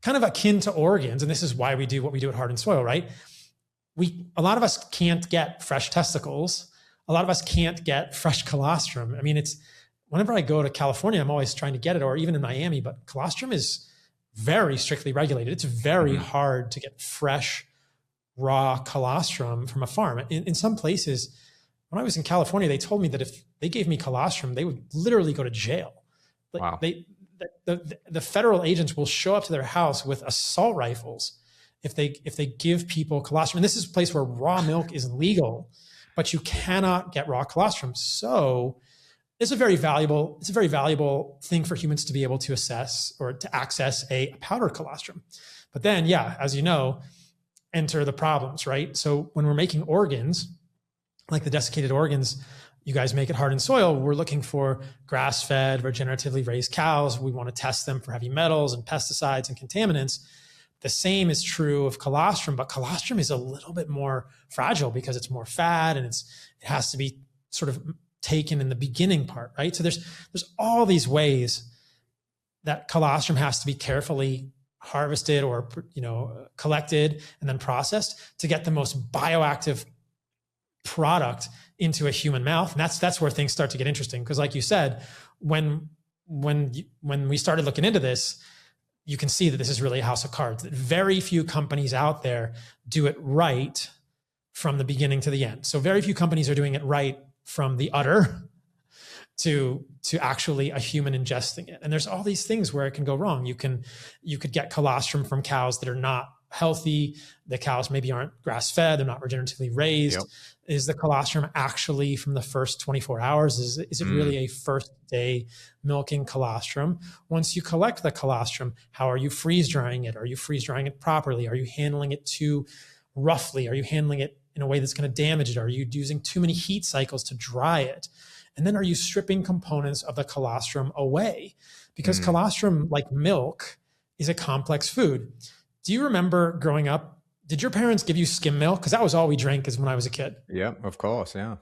kind of akin to organs. And this is why we do what we do at Heart and Soil, right? A lot of us can't get fresh testicles. A lot of us can't get fresh colostrum. I mean, whenever I go to California, I'm always trying to get it, or even in Miami, but colostrum is very strictly regulated. It's very hard to get fresh, raw colostrum from a farm. In some places, when I was in California, they told me that if they gave me colostrum, they would literally go to jail. Like wow. The federal agents will show up to their house with assault rifles if they give people colostrum. And this is a place where raw milk is legal, but you cannot get raw colostrum. So it's a very valuable thing for humans to be able to assess or to access a powdered colostrum. But then, yeah, as you know, enter the problems, right? So when we're making organs, like the desiccated organs you guys make at Heart and Soil, we're looking for grass-fed, regeneratively raised cows. We want to test them for heavy metals and pesticides and contaminants. The same is true of colostrum, but colostrum is a little bit more fragile because it's more fat and it has to be sort of taken in the beginning part, right? So there's all these ways that colostrum has to be carefully harvested or collected and then processed to get the most bioactive product into a human mouth. And that's where things start to get interesting, because like you said, when we started looking into this, you can see that this is really a house of cards, that very few companies out there do it right from the beginning to the end. So very few companies are doing it right from the udder to actually a human ingesting it. And there's all these things where it can go wrong. You could get colostrum from cows that are not healthy. The cows maybe aren't grass-fed. They're not regeneratively raised. Yep. Is the colostrum actually from the first 24 hours? Is it really a first day milking colostrum? Once you collect the colostrum, how are you freeze drying it? Are you freeze drying it properly? Are you handling it too roughly? Are you handling it in a way that's going to damage it? Are you using too many heat cycles to dry it? And then are you stripping components of the colostrum away? Because colostrum, like milk, is a complex food. Do you remember growing up, did your parents give you skim milk? Because that was all we drank as when I was a kid. Yeah, of course. Yeah.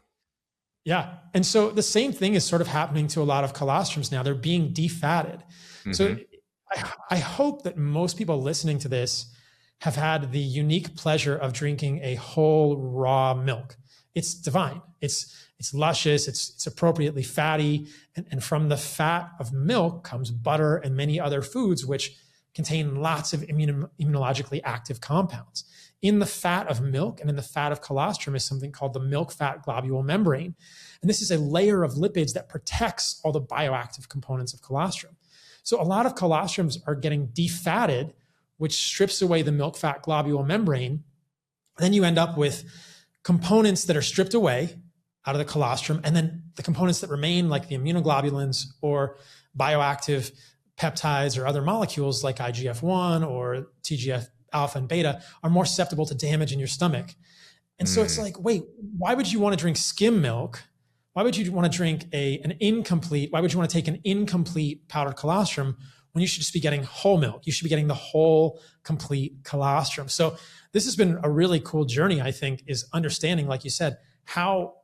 Yeah. And so the same thing is sort of happening to a lot of colostrums now. They're being defatted. So I hope that most people listening to this have had the unique pleasure of drinking a whole raw milk. It's divine. It's luscious. It's appropriately fatty. And from the fat of milk comes butter and many other foods, which contain lots of immunologically active compounds. In the fat of milk and in the fat of colostrum is something called the milk fat globule membrane. And this is a layer of lipids that protects all the bioactive components of colostrum. So a lot of colostrums are getting defatted, which strips away the milk fat globule membrane. Then you end up with components that are stripped away out of the colostrum, and then the components that remain, like the immunoglobulins or bioactive peptides or other molecules like IGF-1 or TGF alpha and beta, are more susceptible to damage in your stomach. And so it's like, wait, why would you want to drink skim milk? Why would you want to drink why would you want to take an incomplete powdered colostrum when you should just be getting whole milk? You should be getting the whole complete colostrum. So this has been a really cool journey, I think, is understanding, like you said, how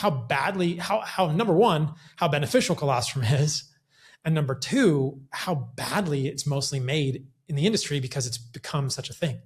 number one, how beneficial colostrum is. And number two, how badly it's mostly made in the industry because it's become such a thing.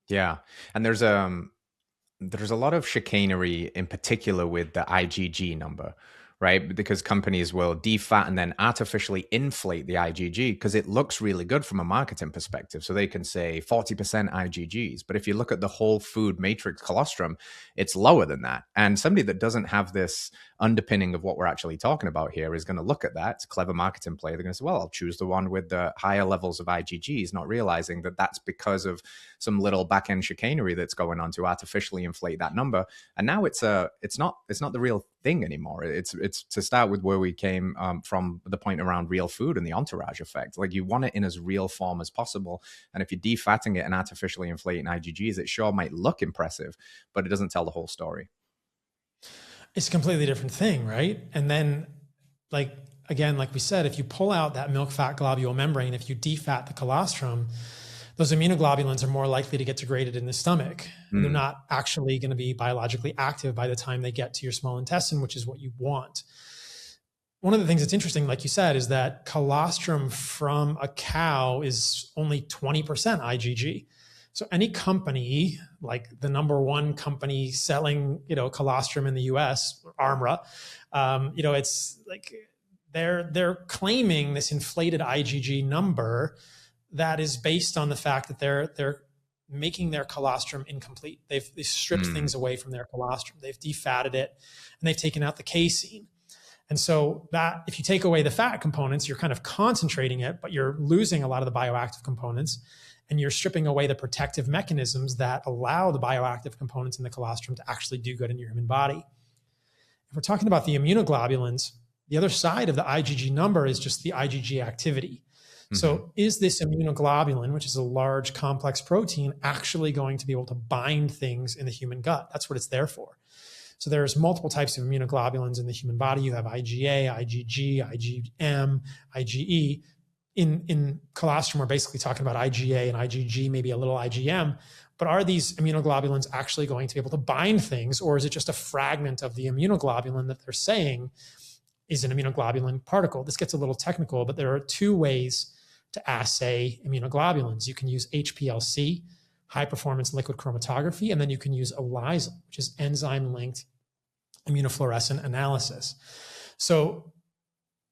Yeah. And there's a lot of chicanery in particular with the IgG number, right? Because companies will defat and then artificially inflate the IgG because it looks really good from a marketing perspective. So they can say 40% IgGs, but if you look at the whole food matrix colostrum, it's lower than that. And somebody that doesn't have this underpinning of what we're actually talking about here is going to look at that. It's a clever marketing play. They're going to say, well, I'll choose the one with the higher levels of IgGs, not realizing that that's because of some little back-end chicanery that's going on to artificially inflate that number. And now it's not the real thing anymore. It's to start with where we came from, the point around real food and the entourage effect. Like, you want it in as real form as possible. And if you're defatting it and artificially inflating IgGs, it sure might look impressive, but it doesn't tell the whole story. It's a completely different thing, right? And then, like we said, if you pull out that milk fat globule membrane, if you defat the colostrum, those immunoglobulins are more likely to get degraded in the stomach. They're not actually going to be biologically active by the time they get to your small intestine, which is what you want. one of the things that's interesting, like you said, is that colostrum from a cow is only 20% IgG. So any company, like the number one company selling, colostrum in the US, Armra, it's like they're claiming this inflated IgG number that is based on the fact that they're making their colostrum incomplete. They've stripped things away from their colostrum. They've defatted it, and they've taken out the casein. And so that if you take away the fat components, you're kind of concentrating it, but you're losing a lot of the bioactive components, and you're stripping away the protective mechanisms that allow the bioactive components in the colostrum to actually do good in your human body. If we're talking about the immunoglobulins, the other side of the IgG number is just the IgG activity. So is this immunoglobulin, which is a large complex protein, actually going to be able to bind things in the human gut? That's what it's there for. So there's multiple types of immunoglobulins in the human body. You have IgA, IgG, IgM, IgE. In colostrum, we're basically talking about IgA and IgG, maybe a little IgM. But are these immunoglobulins actually going to be able to bind things, or is it just a fragment of the immunoglobulin that they're saying is an immunoglobulin particle? This gets a little technical, but there are two ways to assay immunoglobulins. You can use HPLC, high performance liquid chromatography, and then you can use ELISA, which is enzyme linked immunofluorescent analysis. So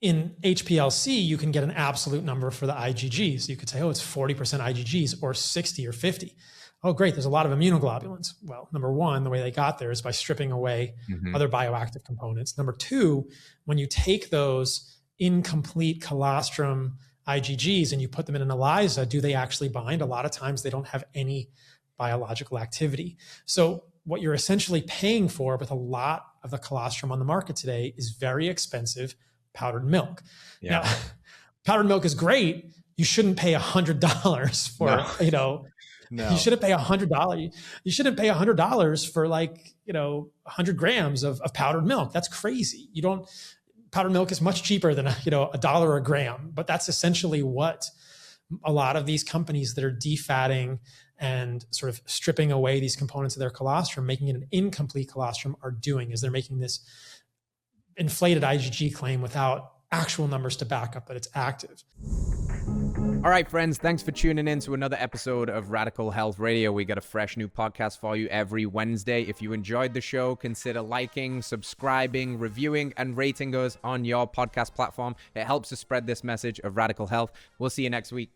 in HPLC, you can get an absolute number for the IgGs. You could say, oh, it's 40% IgGs or 60 or 50. Oh, great, there's a lot of immunoglobulins. Well, number one, the way they got there is by stripping away other bioactive components. Number two, when you take those incomplete colostrum IgGs and you put them in an ELISA, do they actually bind? A lot of times they don't have any biological activity. So what you're essentially paying for with a lot of the colostrum on the market today is very expensive powdered milk. Yeah. Now, powdered milk is great. You shouldn't pay $100 for, No. You shouldn't pay $100. You shouldn't pay $100 for 100 grams of powdered milk. That's crazy. Powdered milk is much cheaper than $1 a gram, but that's essentially what a lot of these companies that are defatting and sort of stripping away these components of their colostrum, making it an incomplete colostrum, are doing, is they're making this inflated IgG claim without actual numbers to back up that it's active. All right, friends, thanks for tuning in to another episode of Radical Health Radio. We got a fresh new podcast for you every Wednesday. If you enjoyed the show, consider liking, subscribing, reviewing, and rating us on your podcast platform. It helps to spread this message of radical health. We'll see you next week.